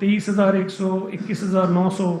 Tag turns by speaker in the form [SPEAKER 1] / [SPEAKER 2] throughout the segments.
[SPEAKER 1] 23,100, 21,900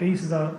[SPEAKER 1] 23,000,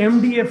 [SPEAKER 1] MDF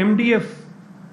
[SPEAKER 1] MDF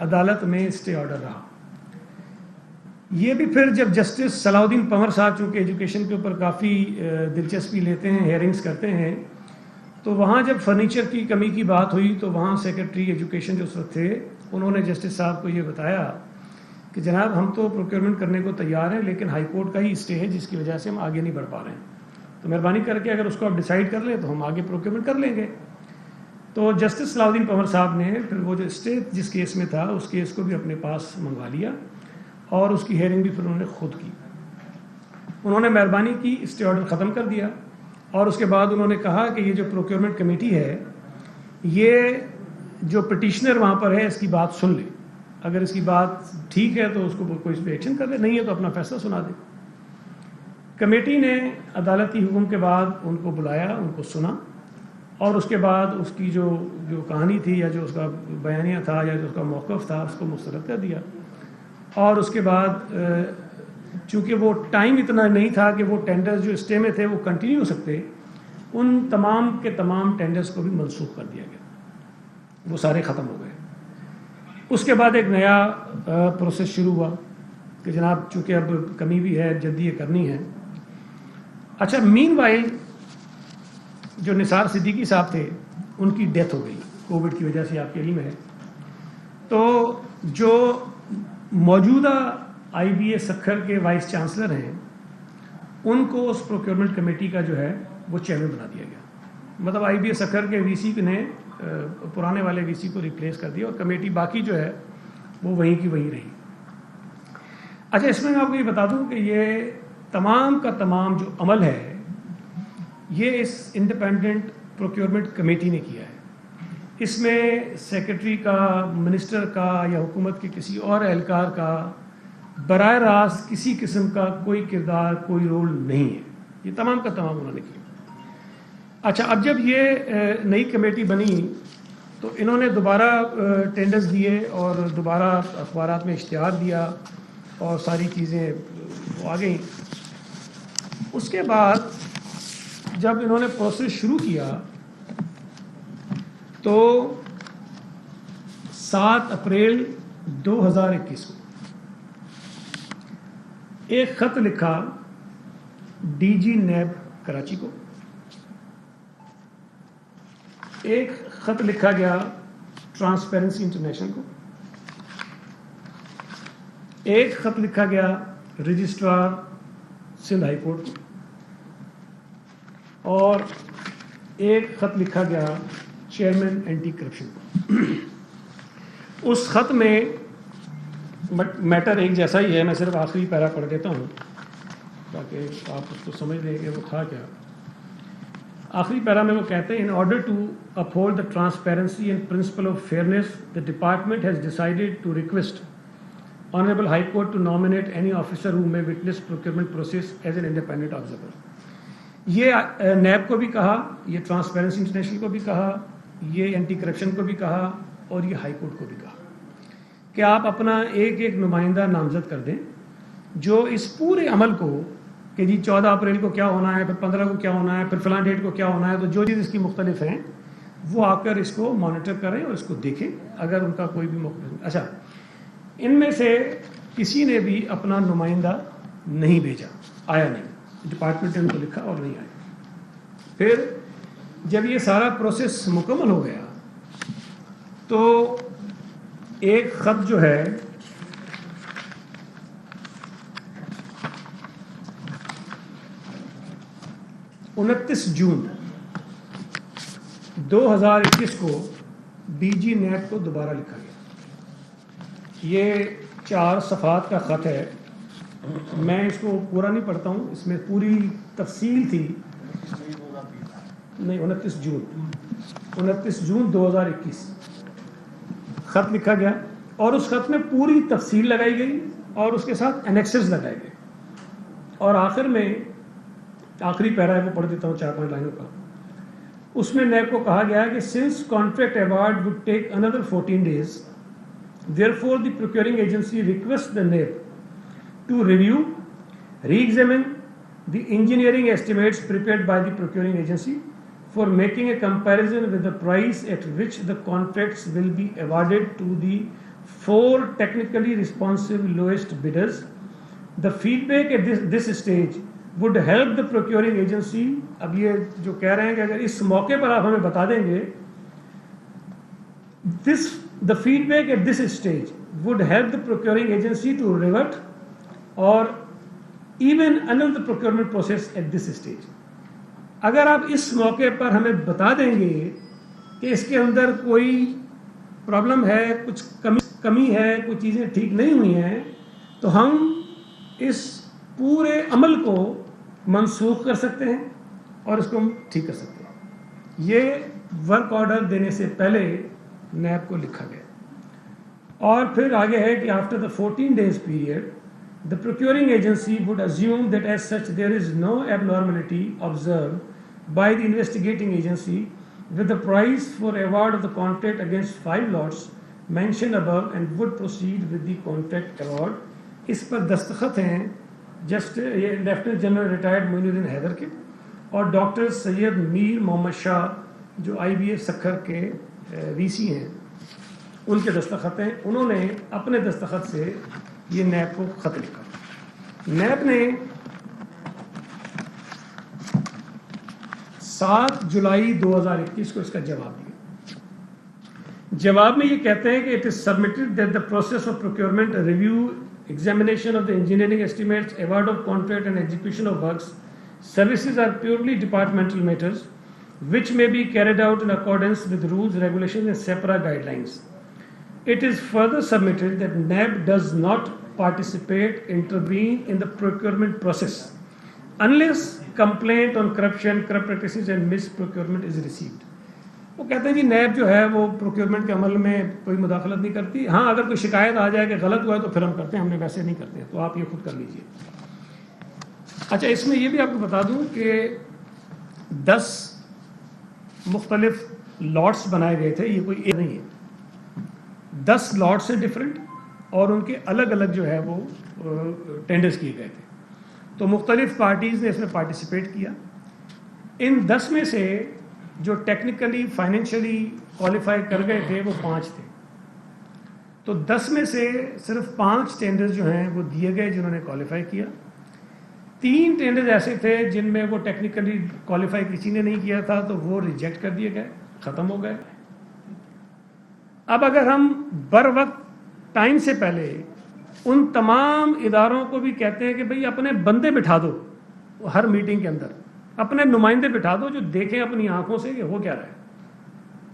[SPEAKER 1] عدالت میں stay order رہا. یہ بھی پھر جب جسٹس صلاح الدین پنور صاحب چونکہ ایجوکیشن کے اوپر کافی دلچسپی لیتے ہیں, ہیئرنگز کرتے ہیں, تو وہاں جب فرنیچر کی کمی کی بات ہوئی تو وہاں سیکرٹری ایجوکیشن جو اس وقت تھے انہوں نے جسٹس صاحب کو یہ بتایا کہ جناب ہم تو پروکیورمنٹ کرنے کو تیار ہیں لیکن ہائی کورٹ کا ہی اسٹے ہے جس کی وجہ سے ہم آگے نہیں بڑھ پا رہے ہیں, تو مہربانی کر کے اگر اس کو آپ ڈیسائیڈ کر لیں تو ہم آگے پروکیورمنٹ کر لیں گے. تو جسٹس صلاح الدین پنور صاحب نے پھر وہ جو اسٹے جس کیس میں تھا اس کیس کو بھی اپنے پاس منگوا لیا اور اس کی ہیئرنگ بھی پھر انہوں نے خود کی. انہوں نے مہربانی کی, اسٹے آرڈر ختم کر دیا اور اس کے بعد انہوں نے کہا کہ یہ جو پروکیورمنٹ کمیٹی ہے یہ جو پٹیشنر وہاں پر ہے اس کی بات سن لے, اگر اس کی بات ٹھیک ہے تو اس کو کوئی اس پہ ایکشن کر لے, نہیں ہے تو اپنا فیصلہ سنا دے. کمیٹی نے عدالتی حکم کے بعد ان کو بلایا, ان کو سنا اور اس کے بعد اس کی جو کہانی تھی یا جو اس کا بیانیہ تھا یا جو اس کا موقف تھا اس کو مسترد کر دیا. اور اس کے بعد چونکہ وہ ٹائم اتنا نہیں تھا کہ وہ ٹینڈرز جو اسٹے میں تھے وہ کنٹینیو ہو سکتے, ان تمام کے تمام ٹینڈرز کو بھی منسوخ کر دیا گیا, وہ سارے ختم ہو گئے. اس کے بعد ایک نیا پروسیس شروع ہوا کہ جناب چونکہ اب کمی بھی ہے, جلدی یہ کرنی ہے. اچھا, مین وائل جو نثار صدیقی صاحب تھے ان کی ڈیتھ ہو گئی کووڈ کی وجہ سے, آپ کے علم ہے. تو جو موجودہ آئی بی اے سکھر کے وائس چانسلر ہیں ان کو اس پروکیورمنٹ کمیٹی کا جو ہے وہ چیئرمین بنا دیا گیا. مطلب آئی بی اے سکھر کے وی سی نے پرانے والے وی سی کو ریپلیس کر دیا اور کمیٹی باقی جو ہے وہ وہیں کی وہیں رہی. اچھا, اس میں آپ کو یہ بتا دوں کہ یہ تمام کا تمام جو عمل ہے یہ اس انڈیپینڈنٹ پروکیورمنٹ کمیٹی نے کیا ہے. اس میں سیکرٹری کا, منسٹر کا یا حکومت کے کسی اور اہلکار کا براہ راست کسی قسم کا کوئی کردار, کوئی رول نہیں ہے. یہ تمام کا تمام انہوں نے کیا. اچھا, اب جب یہ نئی کمیٹی بنی تو انہوں نے دوبارہ ٹینڈرز دیے اور دوبارہ اخبارات میں اشتہار دیا اور ساری چیزیں آ گئیں. اس کے بعد جب انہوں نے پروسیس شروع کیا تو 7 اپریل 2021 کو ایک خط لکھا ڈی جی نیب کراچی کو, ایک خط لکھا گیا ٹرانسپیرنسی انٹرنیشنل کو, ایک خط لکھا گیا رجسٹرار سندھ ہائی کورٹ کو, اور ایک خط لکھا گیا چیئرمین اینٹی کرپشن کو. اس خط میں میٹر ایک جیسا ہی ہے, میں صرف آخری پیرا پڑھ دیتا ہوں تاکہ آپ اس کو سمجھ لیں کہ وہ تھا کیا. آخری پیرا میں وہ کہتے ہیں, in order to uphold the transparency and principle of fairness the department has decided to request honourable high court to nominate any officer who may witness procurement process as an independent observer. یہ نیب کو بھی کہا, یہ transparency international کو بھی کہا, یہ anti corruption کو بھی کہا اور یہ ہائی کورٹ کو بھی کہا کہ آپ اپنا ایک ایک نمائندہ نامزد کر دیں جو اس پورے عمل کو کہ جی 14 اپریل کو کیا ہونا ہے, پھر 15 کو کیا ہونا ہے, پھر فلاں ڈیٹ کو کیا ہونا ہے, تو جو چیز اس کی مختلف ہیں وہ آ کر اس کو مانیٹر کریں اور اس کو دیکھیں اگر ان کا کوئی بھی مختلف. اچھا, ان میں سے کسی نے بھی اپنا نمائندہ نہیں بھیجا, آیا نہیں, ڈپارٹمنٹ نے ان کو لکھا اور نہیں آیا. پھر جب یہ سارا پروسیس مکمل ہو گیا تو ایک خط جو ہے انتیس جون 2021 کو ڈی جی نیب کو دوبارہ لکھا گیا. یہ 4 صفحات کا خط ہے, میں اس کو پورا نہیں پڑھتا ہوں, اس میں پوری تفصیل تھی. نہیں, 29 جون 2021 خط لکھا گیا اور اس خط میں پوری تفصیل لگائی گئی اور اس کے ساتھ انیکسز لگائے گئے. اور آخر میں آخری پیرا ہے وہ پڑھ دیتا ہوں 4-5 لائنوں کا. اس میں نیب کو کہا گیا کہ since contract award would take another 14 days, therefore the procuring agency requests the NAB to review, re-examine the engineering estimates prepared by the procuring agency for making a comparison with the price at which the contracts will be awarded to the 4 technically responsive lowest bidders. The feedback at this stage would help the procuring agency. اب یہ جو کہہ رہے ہیں کہ اگر اس موقع پر آپ ہمیں بتا دیں گے, the feedback at this stage would help the procuring agency to revert or even annul the procurement process at this stage. اگر آپ اس موقع پر ہمیں بتا دیں گے کہ اس کے اندر کوئی پرابلم ہے, کچھ کمی ہے, کچھ چیزیں ٹھیک نہیں ہوئی ہیں, تو ہم اس پورے عمل کو منسوخ کر سکتے ہیں اور اس کو ہم ٹھیک کر سکتے ہیں. یہ ورک آرڈر دینے سے پہلے نیب کو لکھا گیا. اور پھر آگے ہے کہ after the 14 days period the procuring agency would assume that as such there is no abnormality observed by the investigating agency with the price for award of the contract against 5 lots mentioned above and would proceed with the contract award. اس پر دستخط ہیں just یہ lieutenant general retired معین الدین حیدر کے اور doctor سید میر محمد شاہ جو IBA Sukkur کے VC ہیں, ان کے دستخط ہیں. انہوں نے اپنے دستخط سے یہ نیب کو خط لکھا. نیب نے 7 جولائی 2021 کو اس کا جواب دیا. جواب میں یہ کہتے ہیں کہ it is submitted that the process of procurement, review, examination of the engineering estimates, award of contract and execution of works, services are purely departmental matters which may be carried out in accordance with rules, regulations and SEPRA guidelines. It is further submitted that NAB does not participate, intervene in the procurement process unless complaint on corruption, corrupt practices and misprocurement is received. وہ کہتے ہیں G NAB جو ہے وہ procurement کے عمل میں کوئی مداخلت نہیں کرتی. ہاں اگر کوئی شکایت آ جائے کہ غلط ہوا ہے تو پھر ہم کرتے ہیں, ہم نے ویسے نہیں کرتے, تو آپ یہ خود کر لیجئے. اچھا, اس میں یہ بھی آپ کو بتا دوں کہ 10 مختلف لاٹس بنائے گئے تھے, یہ کوئی ایک نہیں ہے, 10 لاٹس ہیں ڈفرینٹ اور ان کے الگ الگ جو ہے وہ ٹینڈرز کیے گئے تھے. تو مختلف پارٹیز نے اس میں پارٹیسپیٹ کیا. ان 10 میں سے جو ٹیکنیکلی فائنینشلی کوالیفائی کر گئے تھے وہ 5 تھے. تو 10 میں سے صرف 5 ٹینڈرز جو ہیں وہ دیے گئے جنہوں نے کوالیفائی کیا. 3 ٹینڈرز ایسے تھے جن میں وہ ٹیکنیکلی کوالیفائی کسی نے نہیں کیا تھا, تو وہ ریجیکٹ کر دیے گئے, ختم ہو گئے. اب اگر ہم بر وقت ٹائم سے پہلے ان تمام اداروں کو بھی کہتے ہیں کہ بھئی اپنے بندے بٹھا دو, ہر میٹنگ کے اندر اپنے نمائندے بٹھا دو جو دیکھیں اپنی آنکھوں سے کہ ہو کیا رہا ہے,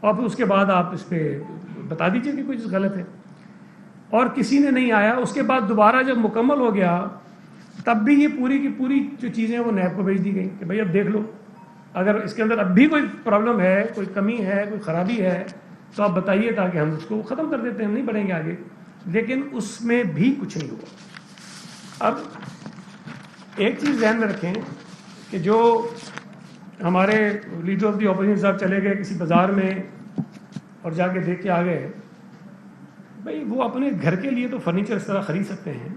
[SPEAKER 1] اور پھر اس کے بعد آپ اس پہ بتا دیجئے کہ کوئی چیز غلط ہے, اور کسی نے نہیں آیا. اس کے بعد دوبارہ جب مکمل ہو گیا تب بھی یہ پوری کی پوری جو چیزیں وہ نیب کو بھیج دی گئیں کہ بھئی اب دیکھ لو, اگر اس کے اندر اب بھی کوئی پرابلم ہے, کوئی کمی ہے, کوئی خرابی ہے تو آپ بتائیے تاکہ ہم اس کو ختم کر دیتے ہیں, ہم نہیں بڑھیں گے آگے. لیکن اس میں بھی کچھ نہیں ہوا. اب ایک چیز ذہن میں رکھیں کہ جو ہمارے لیڈر آف دی اپوزیشن صاحب چلے گئے کسی بازار میں اور جا کے دیکھ کے آ گئے, بھئی وہ اپنے گھر کے لیے تو فرنیچر اس طرح خرید سکتے ہیں,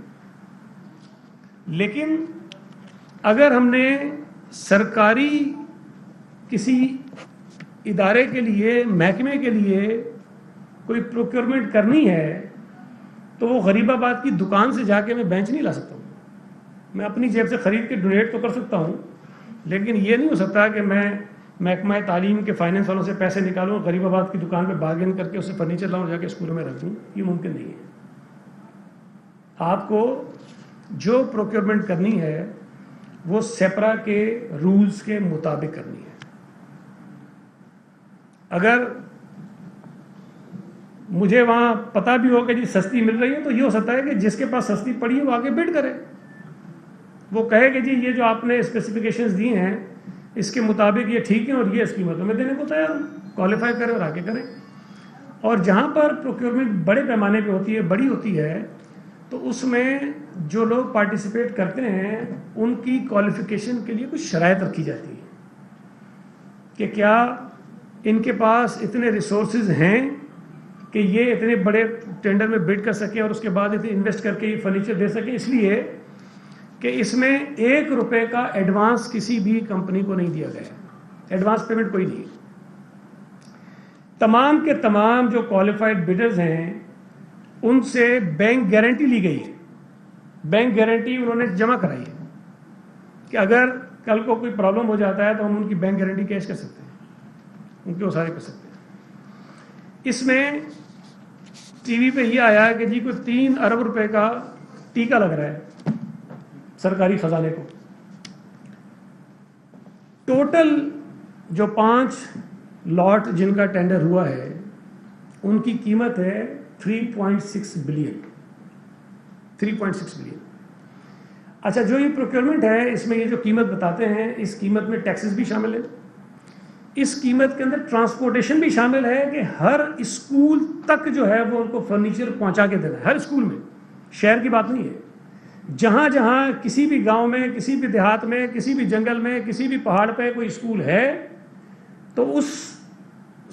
[SPEAKER 1] لیکن اگر ہم نے سرکاری کسی ادارے کے لیے, محکمے کے لیے کوئی پروکیورمنٹ کرنی ہے تو وہ غریب آباد کی دکان سے جا کے میں بینچ نہیں لا سکتا ہوں. میں اپنی جیب سے خرید کے ڈونیٹ تو کر سکتا ہوں, لیکن یہ نہیں ہو سکتا کہ میں محکمہ تعلیم کے فائنینس والوں سے پیسے نکالوں, غریب آباد کی دکان پہ بارگین کر کے اسے فرنیچر لاؤں, جا کے اسکولوں میں رکھ دوں. یہ ممکن نہیں ہے. آپ کو جو پروکیورمنٹ کرنی ہے وہ سیپرا کے رولز کے مطابق کرنی ہے. اگر مجھے وہاں پتہ بھی ہو کہ جی سستی مل رہی ہے تو یہ ہو سکتا ہے کہ جس کے پاس سستی پڑی ہے وہ آگے بڈ کرے, وہ کہے کہ جی یہ جو آپ نے اسپیسیفکیشنز دی ہیں اس کے مطابق یہ ٹھیک ہے اور یہ اس قیمت میں دینے کو تیار ہوں, کوالیفائی کریں اور آگے کریں. اور جہاں پر پروکیورمنٹ بڑے پیمانے پہ ہوتی ہے, بڑی ہوتی ہے, تو اس میں جو لوگ پارٹیسپیٹ کرتے ہیں ان کی کوالیفیکیشن کے لیے کچھ شرائط رکھی جاتی ہے کہ کیا ان کے پاس اتنے ریسورسز ہیں کہ یہ اتنے بڑے ٹینڈر میں بڈ کر سکیں اور اس کے بعد اتنے انویسٹ کر کے یہ فرنیچر دے سکیں, اس لیے کہ اس میں 1 روپے کا ایڈوانس کسی بھی کمپنی کو نہیں دیا گیا ہے. ایڈوانس پیمنٹ کوئی نہیں ہے. تمام کے تمام جو کوالیفائڈ بڈرز ہیں ان سے بینک گارنٹی لی گئی ہے, بینک گارنٹی انہوں نے جمع کرائی ہے کہ اگر کل کو کوئی پرابلم ہو جاتا ہے تو ہم ان کی بینک گارنٹی کیش کر سکتے ہیں, ان کے اسارے کر سکتے ہیں. اس میں ٹی وی پہ یہ آیا ہے کہ جی کوئی 3 ارب روپے کا ٹیکہ لگ رہا ہے سرکاری خزانے کو. ٹوٹل جو 5 لاٹ جن کا ٹینڈر ہوا ہے ان کی قیمت ہے 3.6 بلین. 3.6 بلین. اچھا, جو یہ پروکیورمنٹ ہے اس میں یہ جو قیمت بتاتے ہیں اس قیمت میں ٹیکسز بھی شامل ہے, اس قیمت کے اندر ٹرانسپورٹیشن بھی شامل ہے کہ ہر اسکول تک جو ہے وہ ان کو فرنیچر پہنچا کے دینا ہے, ہر اسکول میں, شہر کی بات نہیں ہے. جہاں جہاں کسی بھی گاؤں میں, کسی بھی دیہات میں, کسی بھی جنگل میں, کسی بھی پہاڑ پہ کوئی اسکول ہے تو اس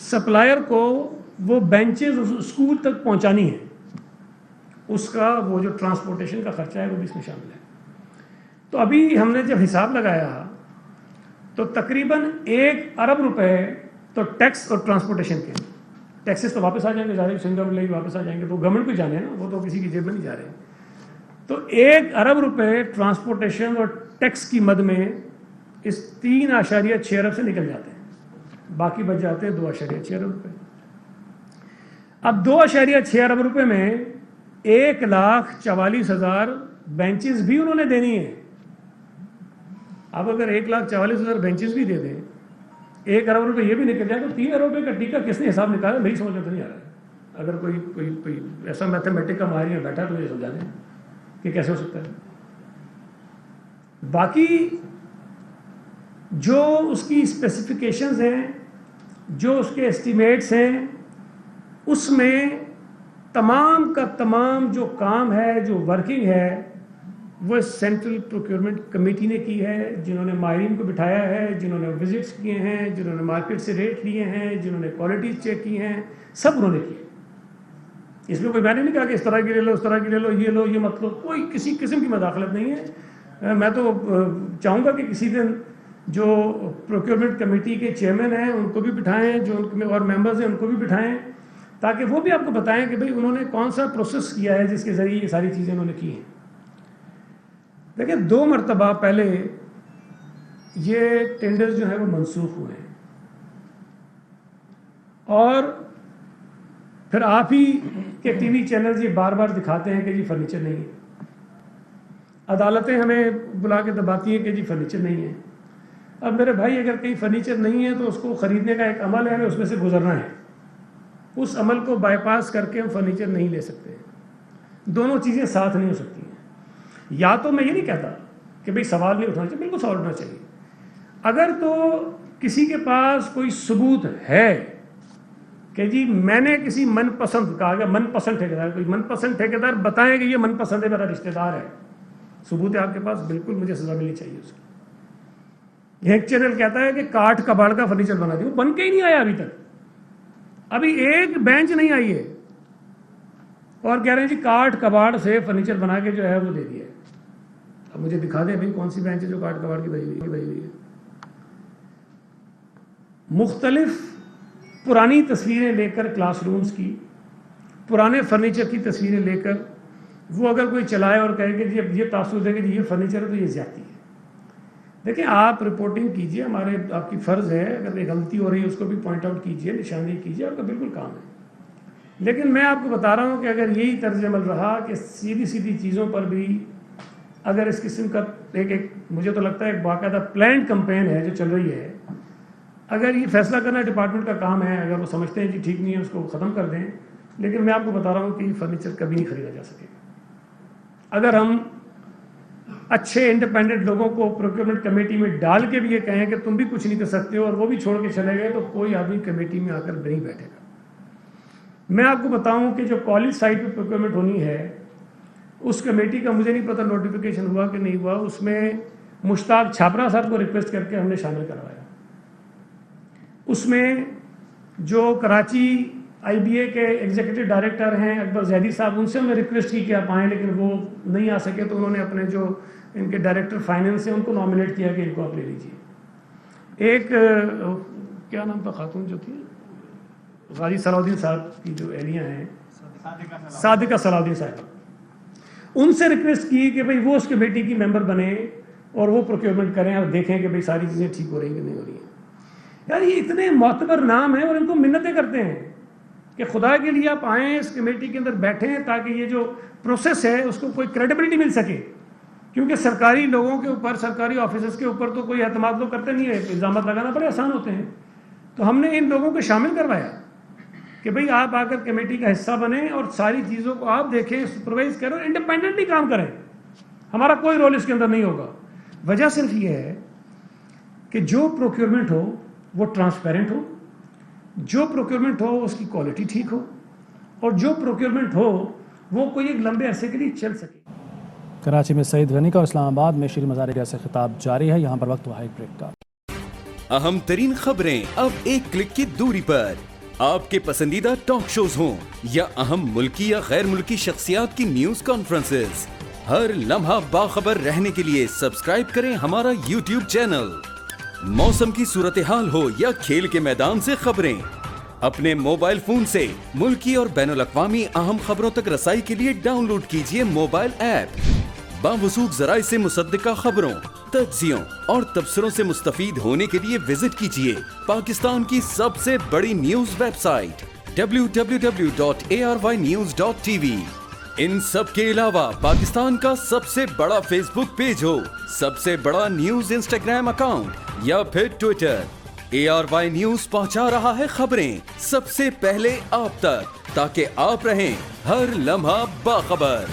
[SPEAKER 1] سپلائر کو وہ بینچز اس اسکول تک پہنچانی ہے, اس کا وہ جو ٹرانسپورٹیشن کا خرچہ ہے وہ بھی اس میں شامل ہے. تو ابھی ہم نے جب حساب لگایا تو تقریباً 1 ارب روپے تو ٹیکس اور ٹرانسپورٹیشن کے, ٹیکسز تو واپس آ جائیں گے, ظاہر سنگم لے واپس آ جائیں گے, تو گورنمنٹ کو جانے ہیں نا, وہ تو کسی کی جیب میں نہیں جا رہے. تو 1 ارب روپے ٹرانسپورٹیشن اور ٹیکس کی مد میں اس 3.6 ارب سے نکل جاتے ہیں, باقی بچ جاتے ہیں 2.6 ارب روپے. اب 2.6 ارب روپے میں 1,44,000 بینچز بھی انہوں نے دینی ہے. اب اگر 1,44,000 بینچز بھی دے دیں, 1 ارب روپے یہ بھی نکل جائے تو 3 ارب روپے کا ٹیکہ کس نے حساب نکالا, میری سمجھ میں تو نہیں آ رہا ہے. اگر کوئی ایسا میتھمیٹک کا ماہر بیٹھا تو یہ سمجھا دیں کہ کیسے ہو سکتا ہے. باقی جو اس کی اسپیسیفکیشنز ہیں, جو اس کے اسٹیمیٹس ہیں, اس میں تمام کا تمام جو کام ہے, جو ورکنگ ہے, وہ سینٹرل پروکیورمنٹ کمیٹی نے کی ہے, جنہوں نے ماہرین کو بٹھایا ہے, جنہوں نے وزٹس کیے ہیں, جنہوں نے مارکیٹ سے ریٹ لیے ہیں, جنہوں نے کوالٹیز چیک کی ہیں, سب انہوں نے کیے. اس میں کوئی میں نے نہیں کہا کہ اس طرح کی لے لو, اس طرح کی لے لو, یہ لو, یہ مت لو, کوئی کسی قسم کی مداخلت نہیں ہے. میں تو چاہوں گا کہ کسی دن جو پروکیورمنٹ کمیٹی کے چیئرمین ہیں ان کو بھی بٹھائیں, جو ان میں اور ممبرز ہیں ان کو بھی بٹھائیں, تاکہ وہ بھی آپ کو بتائیں کہ بھئی انہوں نے کون سا پروسیس کیا ہے جس کے ذریعے یہ ساری چیزیں انہوں نے کی ہیں. دیکھیں 2 مرتبہ پہلے یہ ٹینڈر جو ہیں وہ منسوخ ہوئے ہیں, اور پھر آپ ہی کے ٹی وی چینلز یہ بار بار دکھاتے ہیں کہ جی فرنیچر نہیں ہے, عدالتیں ہمیں بلا کے دباتی ہیں کہ جی فرنیچر نہیں ہے. اب میرے بھائی اگر کہیں فرنیچر نہیں ہے تو اس کو خریدنے کا ایک عمل ہے, ہمیں اس میں سے گزرنا ہے. اس عمل کو بائی پاس کر کے ہم فرنیچر نہیں لے سکتے. دونوں چیزیں ساتھ نہیں ہو سکتی ہیں. یا تو میں یہ نہیں کہتا کہ بھئی سوال نہیں اٹھانا چاہیے, بالکل سوال اٹھنا چاہیے. اگر تو کسی کے پاس کوئی ثبوت ہے کہ جی میں نے کسی من پسند, کہا گیا من پسند ٹھیکیدار, کوئی من پسند ٹھیکیدار بتائیں کہ یہ من پسند ہے, میرا رشتہ دار ہے, ثبوت ہے آپ کے پاس, بالکل مجھے سزا ملنی چاہیے اس کی. ایک چینل کہتا ہے کہ کاٹ کباڑ کا فرنیچر بنا دیا, وہ بن کے ہی نہیں آیا ابھی تک, ابھی ایک بینچ نہیں آئی ہے, اور کہہ رہے ہیں جی کاٹ کباڑ سے فرنیچر بنا کے جو ہے وہ دے دیا ہے. اب مجھے دکھا دیں بھائی کون سی بینچ ہے جو کاٹ کباڑ کی بھائی ہوئی ہے. مختلف پرانی تصویریں لے کر کلاس رومز کی, پرانے فرنیچر کی تصویریں لے کر وہ اگر کوئی چلائے اور کہے کہ جی اب یہ تاثر دے کہ جی یہ فرنیچر ہے تو یہ زیادتی ہے. دیکھیں آپ رپورٹنگ کیجئے, ہمارے آپ کی فرض ہے, اگر کوئی غلطی ہو رہی ہے اس کو بھی پوائنٹ آؤٹ کیجئے, نشاندہی کیجئے, آپ کا بالکل کام ہے. لیکن میں آپ کو بتا رہا ہوں کہ اگر یہی طرز عمل رہا کہ سیدھی سیدھی چیزوں پر بھی اگر اس قسم کا ایک مجھے تو لگتا ہے ایک باقاعدہ پلانڈ کمپین ہے جو چل رہی ہے, اگر یہ فیصلہ کرنا ڈپارٹمنٹ کا کام ہے, اگر وہ سمجھتے ہیں جی ٹھیک نہیں ہے اس کو ختم کر دیں, لیکن میں آپ کو بتا رہا ہوں کہ یہ فرنیچر کبھی نہیں خریدا جا سکے گا. اگر ہم اچھے انڈیپینڈنٹ لوگوں کو پروکیورمنٹ کمیٹی میں ڈال کے بھی یہ کہیں کہ تم بھی کچھ نہیں کر سکتے ہو اور وہ بھی چھوڑ کے چلے گئے, تو کوئی آدمی کمیٹی میں آ کر نہیں بیٹھے گا. میں آپ کو بتاؤں کہ جو کالج سائٹ پہ پروکیورمنٹ ہونی ہے اس کمیٹی کا مجھے نہیں پتہ نوٹیفیکیشن ہوا کہ نہیں ہوا, اس میں مشتاق چھابرا صاحب کو ریکویسٹ کر کے ہم نے شامل کروایا. اس میں جو کراچی آئی بی اے کے ایگزیکٹو ڈائریکٹر ہیں اکبر زیدی صاحب, ان سے ہم نے ریکویسٹ کی کہ آپ آئیں, لیکن وہ نہیں آ سکے, تو انہوں نے اپنے جو ان کے ڈائریکٹر فائننس ہیں ان کو نامنیٹ کیا کہ ان کو آپ لے لیجیے. ایک کیا نام تھا خاتون جو تھی, غازی صلاح الدین صاحب کی جو اہلیہ ہیں, صادقہ صلاح صاحب، ان سے ریکویسٹ کی کہ بھئی وہ اس کمیٹی کی ممبر بنے اور وہ پروکیورمنٹ کریں اور دیکھیں کہ بھئی ساری چیزیں ٹھیک ہو رہی ہیں کہ نہیں ہو رہی ہیں. یار یہ اتنے معتبر نام ہیں اور ان کو منتیں کرتے ہیں کہ خدا کے لیے آپ آئیں اس کمیٹی کے اندر بیٹھیں تاکہ یہ جو پروسیس ہے اس کو کوئی کریڈیبلٹی مل سکے. کیونکہ سرکاری لوگوں کے اوپر، سرکاری آفیسرز کے اوپر تو کوئی اعتماد لوگ کرتے نہیں ہے، الزامات لگانا بڑے آسان ہوتے ہیں. تو ہم نے ان لوگوں کو شامل کروایا کہ بھئی آپ آ کر کمیٹی کا حصہ بنیں اور ساری چیزوں کو آپ دیکھیں، سپروائز کریں اور انڈیپینڈنٹلی کام کریں. ہمارا کوئی رول اس کے اندر نہیں ہوگا. وجہ صرف یہ ہے کہ جو پروکیورمنٹ ہو وہ ٹرانسپیرنٹ ہو، جو پروکیورمنٹ ہو اس کی کوالٹی ٹھیک ہو، اور جو پروکیورمنٹ ہو وہ کوئی ایک لمبے عرصے کے لیے چل سکے.
[SPEAKER 2] کراچی میں سعید غنی کا اور اسلام آباد میں شیریں مزار سے خطاب جاری ہے. یہاں پر وقت ہوا ایک بریک کا.
[SPEAKER 3] اہم ترین خبریں اب ایک کلک کی دوری پر. آپ کے پسندیدہ ٹاک شوز ہوں یا اہم ملکی یا غیر ملکی شخصیات کی نیوز کانفرنسز، ہر لمحہ باخبر رہنے کے لیے سبسکرائب کریں ہمارا YouTube چینل. موسم کی صورتحال ہو یا کھیل کے میدان سے خبریں، اپنے موبائل فون سے ملکی اور بین الاقوامی اہم خبروں تک رسائی کے لیے ڈاؤن لوڈ کیجیے موبائل ایپ. باوثوق ذرائع سے مصدقہ خبروں، تجزیوں اور تبصروں سے مستفید ہونے کے لیے وزٹ کیجیے پاکستان کی سب سے بڑی نیوز ویب سائٹ www.arYnews.tv. ان سب کے علاوہ پاکستان کا سب سے بڑا فیس بک پیج ہو، سب سے بڑا نیوز انسٹاگرام اکاؤنٹ یا پھر ٹویٹر، ARY نیوز پہنچا رہا ہے خبریں سب سے پہلے آپ تک، تاکہ آپ رہیں ہر لمحہ باخبر.